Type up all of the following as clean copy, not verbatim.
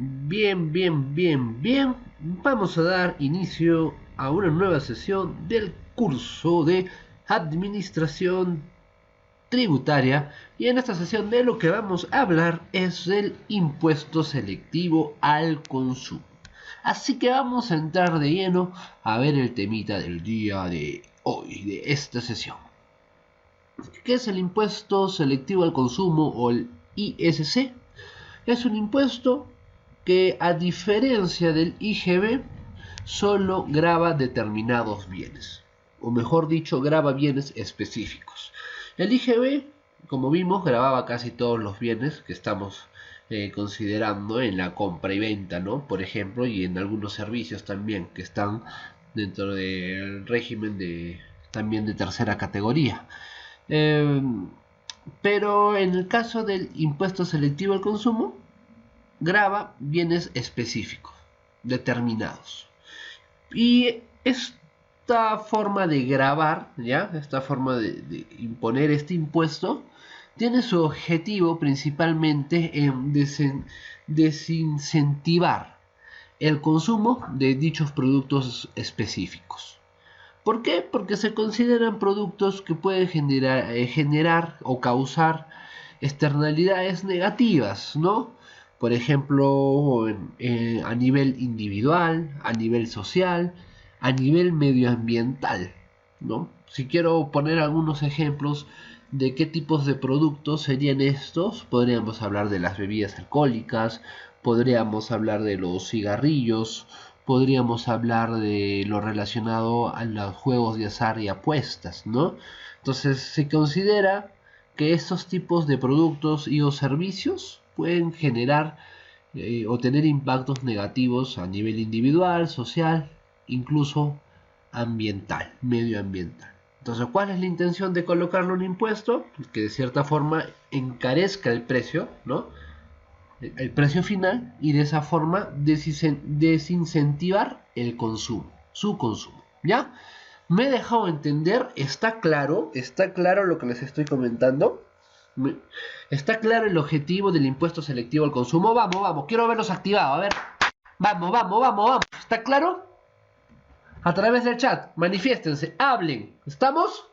Bien. Vamos a dar inicio a una nueva sesión del curso de Administración Tributaria. Y en esta sesión de lo que vamos a hablar es del impuesto selectivo al consumo. Así que vamos a entrar de lleno a ver el temita del día de hoy, de esta sesión. ¿Qué es el impuesto selectivo al consumo o el ISC? Es un impuesto que, a diferencia del IGB, solo grava determinados bienes, o mejor dicho, grava bienes específicos. El IGB, como vimos, gravaba casi todos los bienes que estamos considerando en la compra y venta, ¿no? Por ejemplo, y en algunos servicios también que están dentro del régimen también de tercera categoría. Pero en el caso del impuesto selectivo al consumo, grava bienes específicos, determinados. Y esta forma de gravar, ¿ya? Esta forma de imponer este impuesto, tiene su objetivo principalmente en desincentivar el consumo de dichos productos específicos. ¿Por qué? Porque se consideran productos que pueden generar o causar externalidades negativas, ¿no? Por ejemplo, a nivel individual, a nivel social, a nivel medioambiental, ¿no? Si quiero poner algunos ejemplos de qué tipos de productos serían estos, podríamos hablar de las bebidas alcohólicas, podríamos hablar de los cigarrillos, podríamos hablar de lo relacionado a los juegos de azar y apuestas, ¿no? Entonces se considera que estos tipos de productos y o servicios pueden generar o tener impactos negativos a nivel individual, social, incluso ambiental, medioambiental. Entonces, ¿cuál es la intención de colocarle un impuesto? Pues que de cierta forma encarezca el precio, ¿no? El precio final, y de esa forma desincentivar el consumo, su consumo, ¿ya? ¿Me he dejado entender? ¿Está claro? ¿Está claro lo que les estoy comentando? ¿Está claro el objetivo del impuesto selectivo al consumo? Vamos, quiero verlos activados, a ver. Vamos. ¿Está claro? A través del chat, manifiéstense, hablen. ¿Estamos?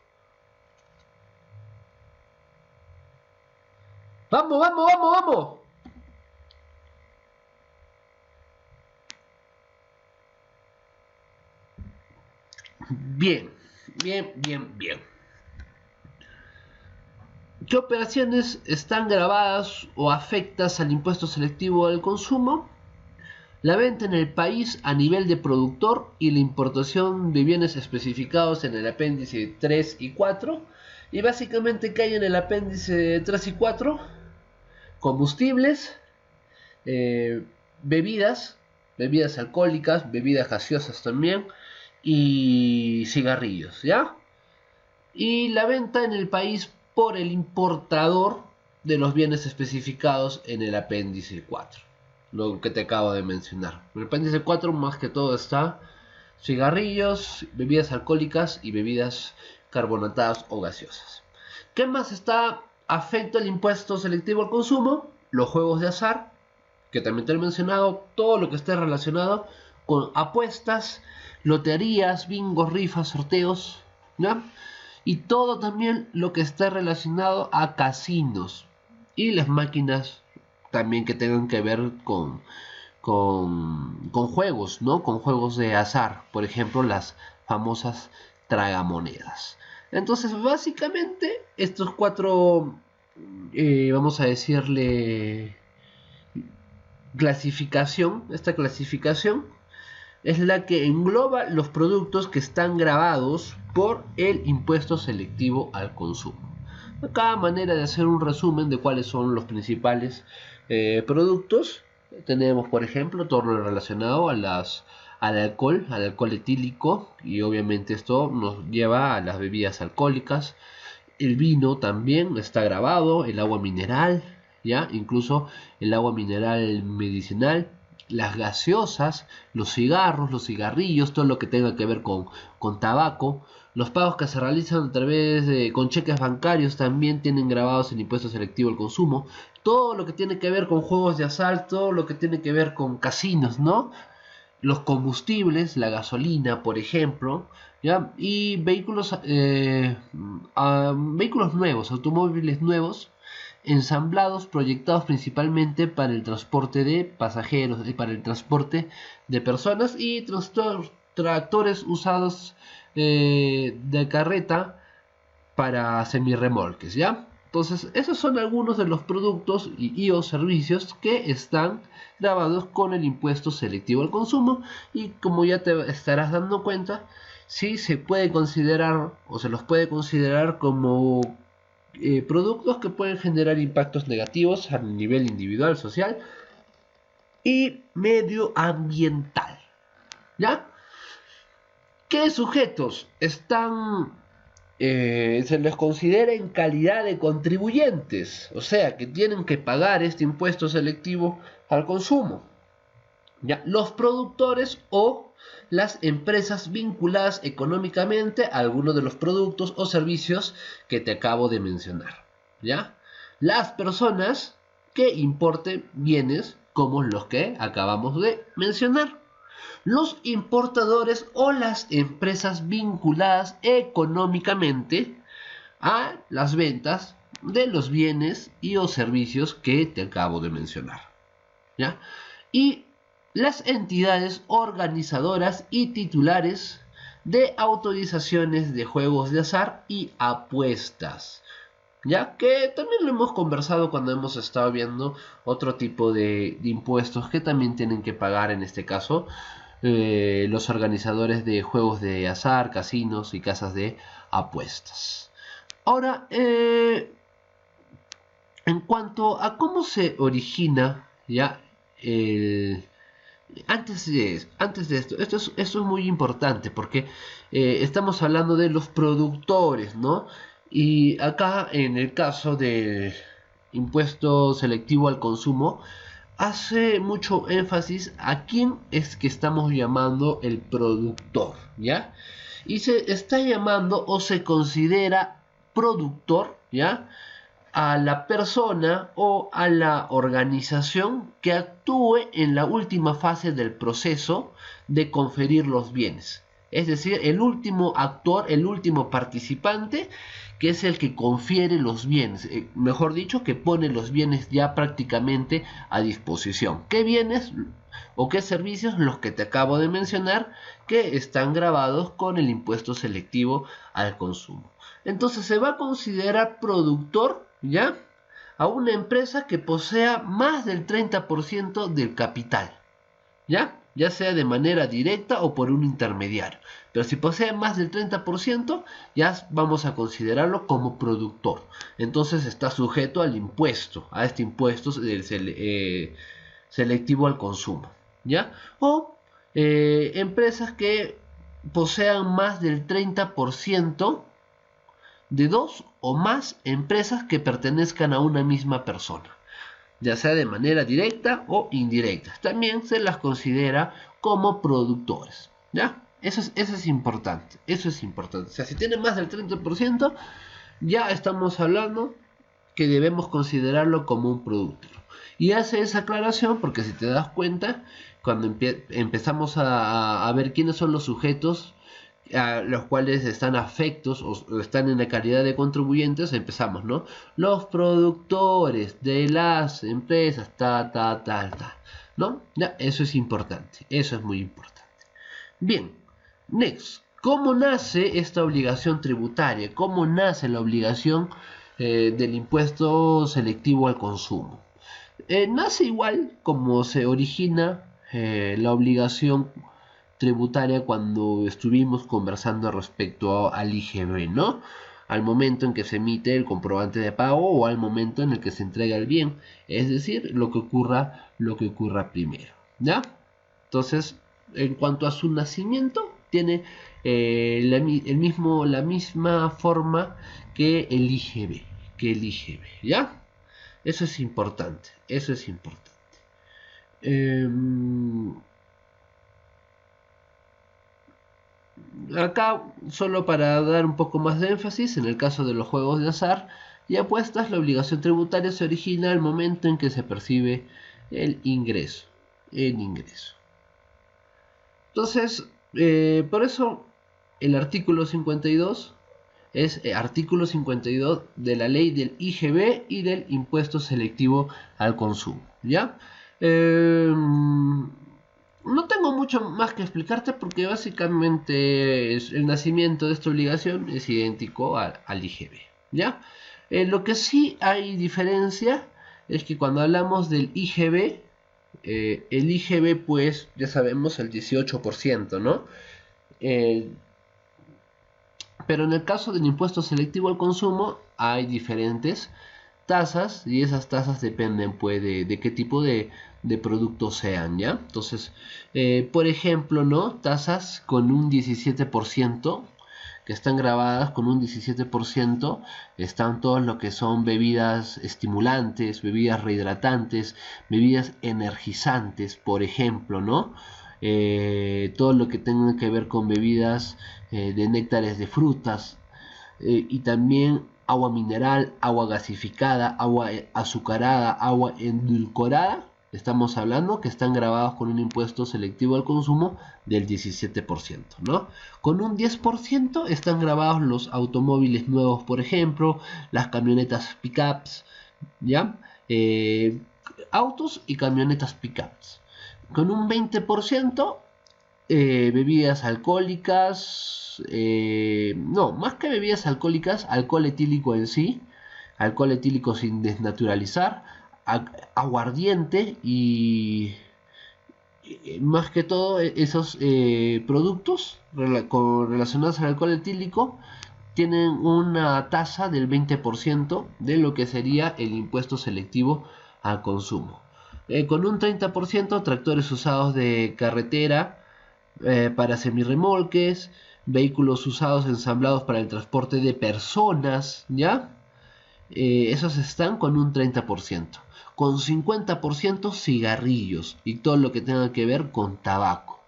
Vamos. Bien. ¿Qué operaciones están grabadas o afectas al impuesto selectivo al consumo? La venta en el país a nivel de productor y la importación de bienes especificados en el apéndice 3 y 4. Y básicamente cae en el apéndice 3 y 4 combustibles, bebidas alcohólicas, bebidas gaseosas también, y cigarrillos, ¿ya? Y la venta en el país por el importador de los bienes especificados en el apéndice 4, lo que te acabo de mencionar. En el apéndice 4 más que todo está cigarrillos, bebidas alcohólicas y bebidas carbonatadas o gaseosas. ¿Qué más afecta el impuesto selectivo al consumo? Los juegos de azar, que también te he mencionado, todo lo que esté relacionado con apuestas, loterías, bingos, rifas, sorteos, ¿ya? Y todo también lo que esté relacionado a casinos y las máquinas también que tengan que ver con juegos, ¿no? Con juegos de azar, por ejemplo, las famosas tragamonedas. Entonces, básicamente, estos cuatro, vamos a decirle, esta clasificación es la que engloba los productos que están gravados por el impuesto selectivo al consumo. Acá, manera de hacer un resumen de cuáles son los principales productos. Tenemos, por ejemplo, todo lo relacionado al alcohol etílico, y obviamente esto nos lleva a las bebidas alcohólicas. El vino también está grabado, el agua mineral, ya, incluso el agua mineral medicinal las gaseosas, los cigarros, los cigarrillos, todo lo que tenga que ver con tabaco. Los pagos que se realizan a través de con cheques bancarios también tienen grabados el impuesto selectivo al consumo. Todo lo que tiene que ver con juegos de azar, todo lo que tiene que ver con casinos, ¿no? Los combustibles, la gasolina, por ejemplo, ¿ya? Y vehículos nuevos, automóviles nuevos, ensamblados, proyectados principalmente para el transporte de pasajeros, para el transporte de personas y tractores usados de carreta para semirremolques, ¿ya? Entonces, esos son algunos de los productos y o servicios que están grabados con el impuesto selectivo al consumo, y como ya te estarás dando cuenta, sí se puede considerar o se los puede considerar como productos que pueden generar impactos negativos a nivel individual, social y medioambiental, ¿ya? ¿Qué sujetos están se les considera en calidad de contribuyentes? O sea, que tienen que pagar este impuesto selectivo al consumo. ¿Ya? Los productores o las empresas vinculadas económicamente a algunos de los productos o servicios que te acabo de mencionar. ¿Ya? Las personas que importen bienes como los que acabamos de mencionar. Los importadores o las empresas vinculadas económicamente a las ventas de los bienes y o servicios que te acabo de mencionar, ¿ya? Y las entidades organizadoras y titulares de autorizaciones de juegos de azar y apuestas, ya que también lo hemos conversado cuando hemos estado viendo otro tipo de impuestos que también tienen que pagar, en este caso los organizadores de juegos de azar, casinos y casas de apuestas. Ahora, en cuanto a cómo se origina ya el... Antes de esto es muy importante porque estamos hablando de los productores, ¿no? Y acá en el caso del impuesto selectivo al consumo, hace mucho énfasis a quién es que estamos llamando el productor, ¿ya? Y se está llamando o se considera productor, ¿ya? A la persona o a la organización que actúe en la última fase del proceso de conferir los bienes. Es decir, el último actor, el último participante, que es el que confiere los bienes, mejor dicho, que pone los bienes ya prácticamente a disposición. ¿Qué bienes o qué servicios? Los que te acabo de mencionar, que están grabados con el impuesto selectivo al consumo. Entonces se va a considerar productor, ¿ya?, a una empresa que posea más del 30% del capital, ya sea de manera directa o por un intermediario. Pero si posee más del 30%, ya vamos a considerarlo como productor. Entonces está sujeto al impuesto, a este impuesto selectivo al consumo, ¿ya? O empresas que posean más del 30% de dos o más empresas que pertenezcan a una misma persona, ya sea de manera directa o indirecta. También se las considera como productores, ¿ya? Eso es importante, eso es importante. O sea, si tiene más del 30%, ya estamos hablando que debemos considerarlo como un productor. Y hace esa aclaración porque, si te das cuenta, cuando empezamos a ver quiénes son los sujetos a los cuales están afectos o están en la calidad de contribuyentes, empezamos, ¿no? Los productores de las empresas, ¿no? Ya, eso es importante, eso es muy importante. Bien, next, ¿cómo nace esta obligación tributaria? ¿Cómo nace la obligación del impuesto selectivo al consumo? Nace igual como se origina la obligación tributaria cuando estuvimos conversando respecto al IGB, ¿no? Al momento en que se emite el comprobante de pago o al momento en el que se entrega el bien, es decir, lo que ocurra primero, ¿ya? Entonces, en cuanto a su nacimiento, tiene la misma forma que el IGB, ¿ya? Eso es importante, eso es importante. Acá, solo para dar un poco más de énfasis, en el caso de los juegos de azar y apuestas, la obligación tributaria se origina al momento en que se percibe el ingreso. Entonces, por eso el artículo 52 es artículo 52 de la ley del IGB y del impuesto selectivo al consumo. ¿Ya? No tengo mucho más que explicarte porque básicamente el nacimiento de esta obligación es idéntico al IGB. ¿Ya? Lo que sí hay diferencia es que cuando hablamos del IGB, el IGB pues ya sabemos el 18%, ¿no? Pero en el caso del impuesto selectivo al consumo hay diferentes tasas y esas tasas dependen pues de qué tipo de productos sean, ¿ya? Entonces, por ejemplo, ¿no? Tasas con un 17% que están grabadas con un 17%, están todos lo que son bebidas estimulantes, bebidas rehidratantes, bebidas energizantes, por ejemplo, ¿no? Todo lo que tenga que ver con bebidas de néctares de frutas, y también agua mineral, agua gasificada, agua azucarada, agua endulcorada. Estamos hablando que están grabados con un impuesto selectivo al consumo del 17%, ¿no? Con un 10% están grabados los automóviles nuevos, por ejemplo, las camionetas pickups, ¿ya? Autos y camionetas pickups. Con un 20% bebidas alcohólicas, no, más que bebidas alcohólicas, alcohol etílico en sí, alcohol etílico sin desnaturalizar, aguardiente y más que todo esos productos relacionados al alcohol etílico tienen una tasa del 20% de lo que sería el impuesto selectivo al consumo. Con un 30% tractores usados de carretera, para semirremolques, vehículos usados ensamblados para el transporte de personas, ¿ya? Esos están con un 30%. Con 50% cigarrillos y todo lo que tenga que ver con tabaco.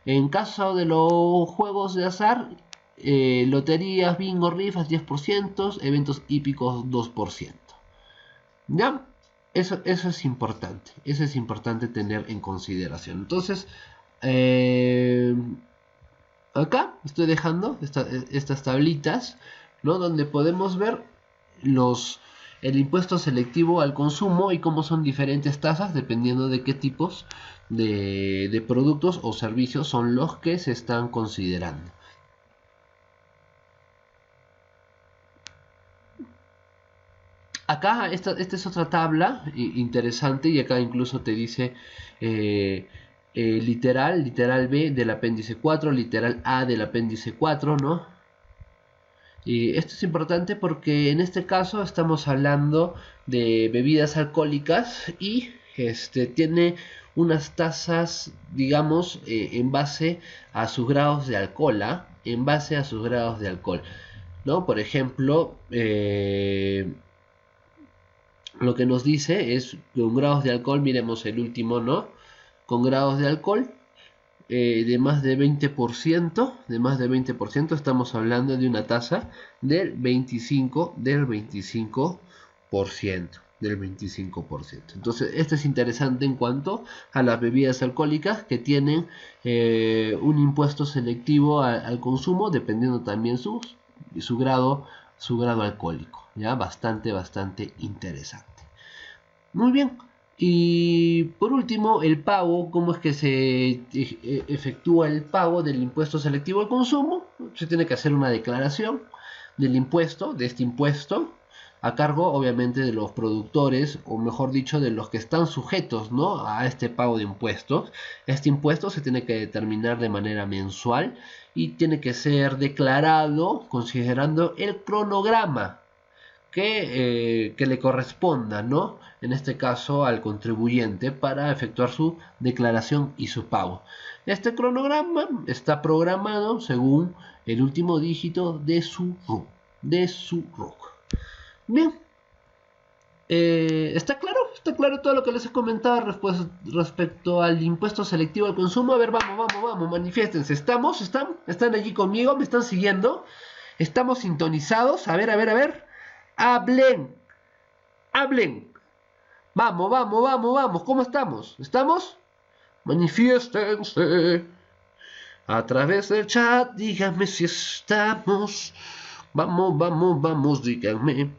En caso de los juegos de azar, loterías, bingo, rifas 10%, eventos hípicos 2%. ¿Ya? Eso es importante. Eso es importante tener en consideración. Entonces, eh, acá estoy dejando estas tablitas, ¿no? Donde podemos ver el impuesto selectivo al consumo y cómo son diferentes tasas dependiendo de qué tipos de productos o servicios son los que se están considerando. Acá esta es otra tabla interesante y acá incluso te dice literal B del apéndice 4, literal A del apéndice 4, ¿no? Y esto es importante porque en este caso estamos hablando de bebidas alcohólicas y tiene unas tasas, digamos, en base a sus grados de alcohol, ¿ah? En base a sus grados de alcohol, ¿no? Por ejemplo, lo que nos dice es que con grados de alcohol, miremos el último, ¿no? Con grados de alcohol de más de 20%, estamos hablando de una tasa del 25%. Entonces, esto es interesante en cuanto a las bebidas alcohólicas que tienen un impuesto selectivo al consumo, dependiendo también su grado alcohólico. Ya bastante interesante. Muy bien. Y por último, el pago, ¿cómo es que se efectúa el pago del impuesto selectivo al consumo? Se tiene que hacer una declaración del impuesto, de este impuesto, a cargo obviamente de los productores, o mejor dicho, de los que están sujetos, ¿no?, a este pago de impuestos. Este impuesto se tiene que determinar de manera mensual y tiene que ser declarado considerando el cronograma que le corresponda, ¿no? En este caso al contribuyente para efectuar su declaración y su pago. Este cronograma está programado según el último dígito de su RUC. Bien, ¿Está claro? ¿Está claro todo lo que les he comentado respecto al impuesto selectivo al consumo? A ver, vamos, manifiéstense. ¿Están allí conmigo? ¿Me están siguiendo? ¿Estamos sintonizados? A ver. Hablen. Vamos. ¿Cómo estamos? ¿Estamos? Manifiéstense. A través del chat, díganme si estamos. Vamos, díganme.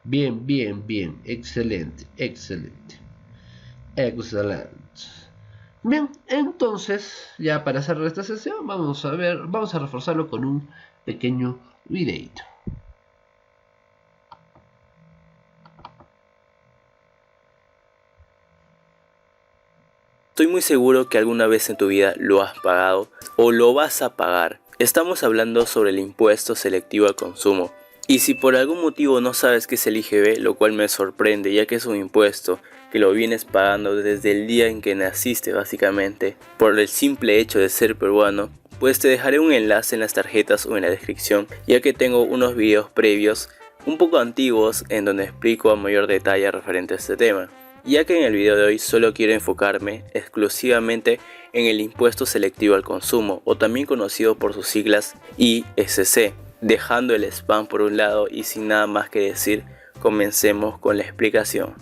Bien. Excelente. Bien, entonces, ya para cerrar esta sesión, vamos a reforzarlo con un pequeño videito. Estoy muy seguro que alguna vez en tu vida lo has pagado o lo vas a pagar. Estamos hablando sobre el impuesto selectivo al consumo. Y si por algún motivo no sabes qué es el IGB, lo cual me sorprende ya que es un impuesto que lo vienes pagando desde el día en que naciste básicamente, por el simple hecho de ser peruano, pues te dejaré un enlace en las tarjetas o en la descripción, ya que tengo unos videos previos un poco antiguos en donde explico a mayor detalle referente a este tema. Ya que en el video de hoy solo quiero enfocarme exclusivamente en el impuesto selectivo al consumo, o también conocido por sus siglas ISC. Dejando el spam por un lado y sin nada más que decir, comencemos con la explicación.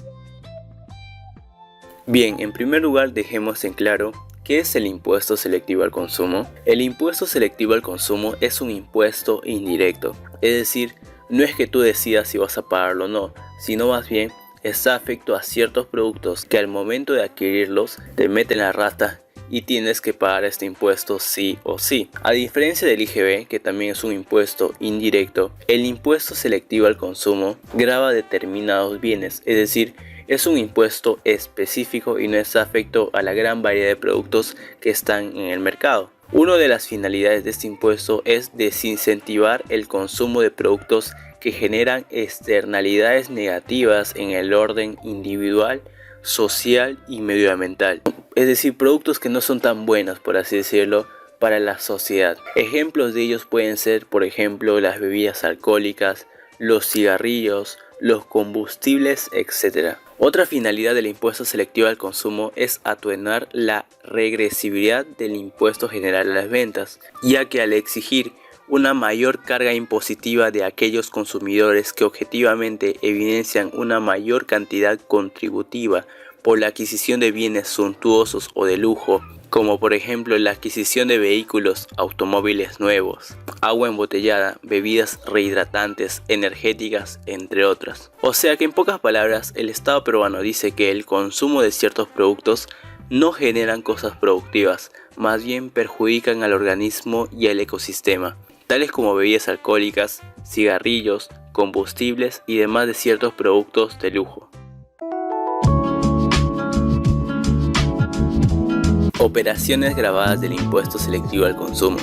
Bien, en primer lugar dejemos en claro ¿qué es el impuesto selectivo al consumo? El impuesto selectivo al consumo es un impuesto indirecto, es decir, no es que tú decidas si vas a pagarlo o no, sino más bien está afecto a ciertos productos que al momento de adquirirlos te meten la rata y tienes que pagar este impuesto sí o sí. A diferencia del IGB, que también es un impuesto indirecto, el impuesto selectivo al consumo grava determinados bienes, es decir, es un impuesto específico y no está afecto a la gran variedad de productos que están en el mercado. Una de las finalidades de este impuesto es desincentivar el consumo de productos que generan externalidades negativas en el orden individual, social y medioambiental. Es decir, productos que no son tan buenos, por así decirlo, para la sociedad. Ejemplos de ellos pueden ser, por ejemplo, las bebidas alcohólicas, los cigarrillos, los combustibles, etc. Otra finalidad del impuesto selectivo al consumo es atenuar la regresividad del impuesto general a las ventas, ya que al exigir una mayor carga impositiva de aquellos consumidores que objetivamente evidencian una mayor cantidad contributiva por la adquisición de bienes suntuosos o de lujo, como por ejemplo la adquisición de vehículos, automóviles nuevos, agua embotellada, bebidas rehidratantes, energéticas, entre otras. O sea que en pocas palabras, el Estado peruano dice que el consumo de ciertos productos no generan cosas productivas, más bien perjudican al organismo y al ecosistema, tales como bebidas alcohólicas, cigarrillos, combustibles y demás de ciertos productos de lujo. Operaciones gravadas del impuesto selectivo al consumo.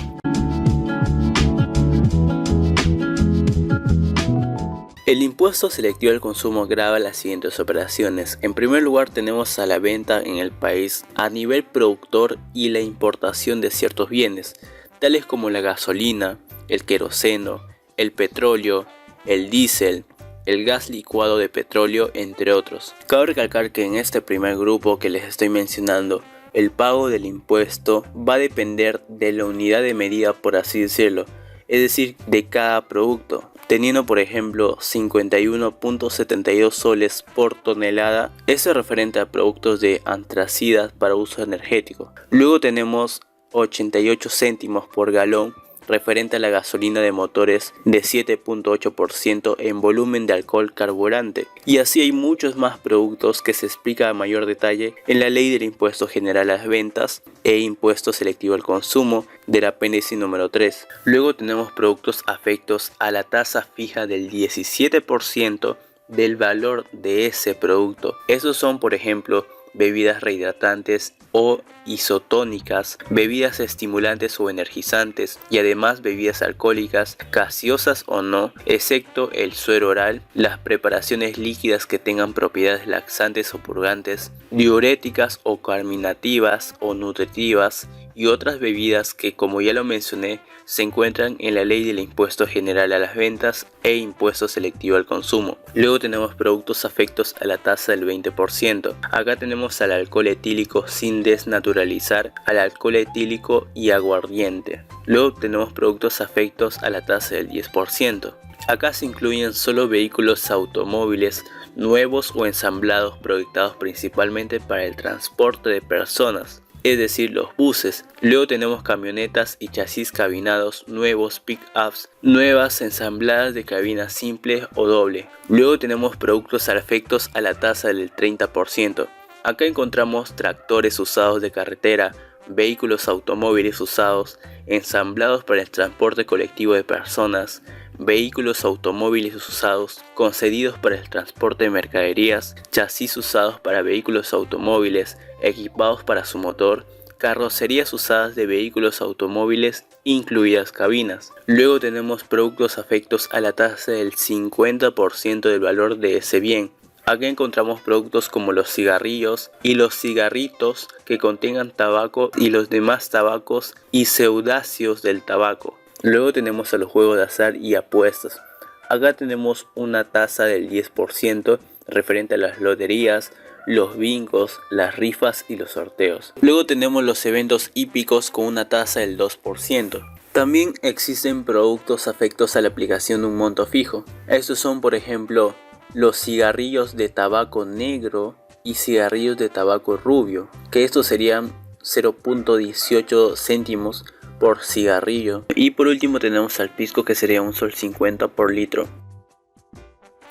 El impuesto selectivo al consumo grava las siguientes operaciones. En primer lugar tenemos a la venta en el país a nivel productor y la importación de ciertos bienes, tales como la gasolina, el queroseno, el petróleo, el diésel, el gas licuado de petróleo, entre otros. Cabe recalcar que en este primer grupo que les estoy mencionando, el pago del impuesto va a depender de la unidad de medida, por así decirlo, es decir, de cada producto, teniendo por ejemplo 51.72 soles por tonelada, eso es referente a productos de antracidas para uso energético. Luego tenemos 88 céntimos por galón referente a la gasolina de motores de 7.8% en volumen de alcohol carburante. Y así hay muchos más productos que se explica a mayor detalle en la Ley del Impuesto General a las Ventas e Impuesto Selectivo al Consumo del apéndice número 3. Luego tenemos productos afectos a la tasa fija del 17% del valor de ese producto. Esos son, por ejemplo, bebidas rehidratantes o isotónicas, bebidas estimulantes o energizantes y además bebidas alcohólicas, gaseosas o no, excepto el suero oral, las preparaciones líquidas que tengan propiedades laxantes o purgantes, diuréticas o carminativas o nutritivas y otras bebidas que, como ya lo mencioné, se encuentran en la ley del impuesto general a las ventas e impuesto selectivo al consumo. Luego tenemos productos afectos a la tasa del 20%. Acá tenemos al alcohol etílico sin desnaturalizar, al alcohol etílico y aguardiente. Luego tenemos productos afectos a la tasa del 10%. Acá se incluyen solo vehículos automóviles nuevos o ensamblados proyectados principalmente para el transporte de personas, es decir, los buses. Luego tenemos camionetas y chasis cabinados nuevos, pick-ups nuevas ensambladas de cabina simple o doble. Luego tenemos productos afectos a la tasa del 30%. Acá encontramos tractores usados de carretera, vehículos automóviles usados, ensamblados para el transporte colectivo de personas, vehículos automóviles usados concedidos para el transporte de mercaderías, chasis usados para vehículos automóviles equipados para su motor, carrocerías usadas de vehículos automóviles incluidas cabinas. Luego tenemos productos afectos a la tasa del 50% del valor de ese bien. Acá encontramos productos como los cigarrillos y los cigarritos que contengan tabaco y los demás tabacos y seudáceos del tabaco. Luego tenemos a los juegos de azar y apuestas. Acá tenemos una tasa del 10% referente a las loterías, los bingos, las rifas y los sorteos. Luego tenemos los eventos hípicos con una tasa del 2%. También existen productos afectos a la aplicación de un monto fijo. Estos son, por ejemplo, los cigarrillos de tabaco negro y cigarrillos de tabaco rubio, que estos serían 0.18 céntimos por cigarrillo. Y por último tenemos al pisco, que sería $1.50 sol por litro.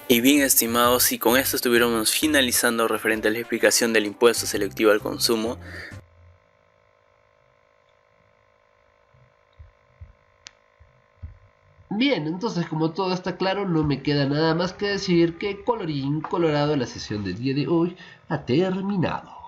Y bien, estimados, y con esto estuviéramos finalizando referente a la explicación del impuesto selectivo al consumo. Bien, entonces como todo está claro, no me queda nada más que decir que colorín colorado, la sesión del día de hoy ha terminado.